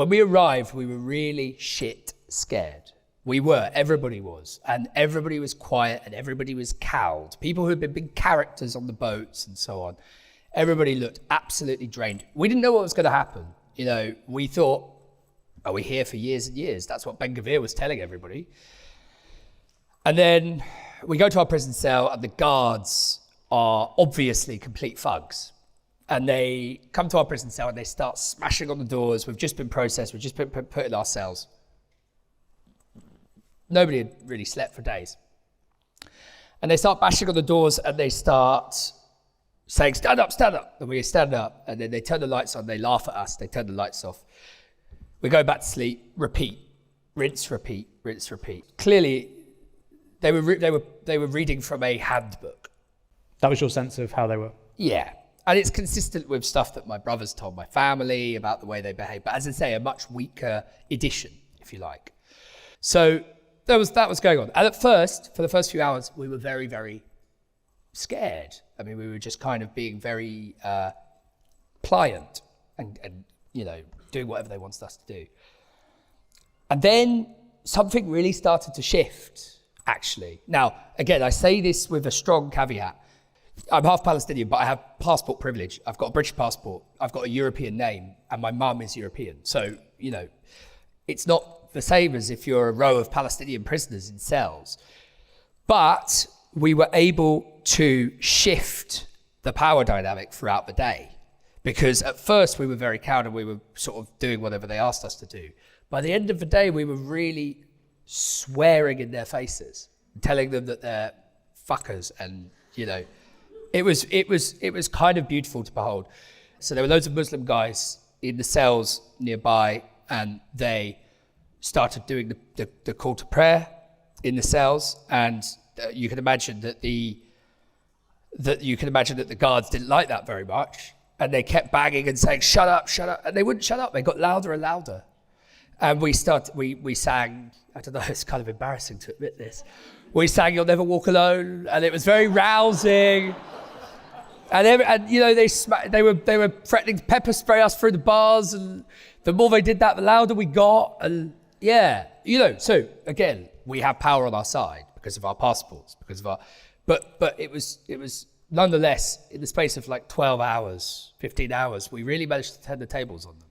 When we arrived, we were really shit scared. Everybody was. And everybody was quiet and everybody was cowed. People who had been big characters on the boats and so on. Everybody looked absolutely drained. We didn't know what was going to happen. You know, we thought, are we here for years and years? That's what Ben Gavir was telling everybody. And then we go to our prison cell and the guards are obviously complete thugs. And they come to our prison cell and they start smashing on the doors. We've just been processed. We've just been put in our cells. Nobody had really slept for days. And they start bashing on the doors and they start saying, stand up, stand up. And we stand up and then they turn the lights on. They laugh at us. They turn the lights off. We go back to sleep, repeat, rinse, repeat, rinse, repeat. Clearly, they were reading from a handbook. That was your sense of how they were? Yeah. And it's consistent with stuff that my brothers told my family about the way they behave. But as I say, a much weaker edition, if you like. So that was going on. And at first, for the first few hours, we were very, very scared. I mean, we were just kind of being very pliant and you know, doing whatever they wanted us to do. And then something really started to shift, actually. Now, again, I say this with a strong caveat. I'm half Palestinian, but I have passport privilege. I've got a British passport. I've got a European name, and my mum is European. So, you know, it's not the same as if you're a row of Palestinian prisoners in cells. But we were able to shift the power dynamic throughout the day. Because at first we were very cowed and we were sort of doing whatever they asked us to do. By the end of the day, we were really swearing in their faces, telling them that they're fuckers, and you know, it was kind of beautiful to behold. So there were loads of Muslim guys in the cells nearby, and they started doing the call to prayer in the cells, and you can imagine that the guards didn't like that very much. And they kept banging and saying, shut up, shut up. And they wouldn't shut up. They got louder and louder. And we sang, I don't know, it's kind of embarrassing to admit this. We sang You'll Never Walk Alone. And it was very rousing. And you know, they were threatening to pepper spray us through the bars. And the more they did that, the louder we got. And yeah, you know, so again, we have power on our side because of our passports, because of our, but it was, nonetheless, in the space of like 12 hours, 15 hours, we really managed to turn the tables on them.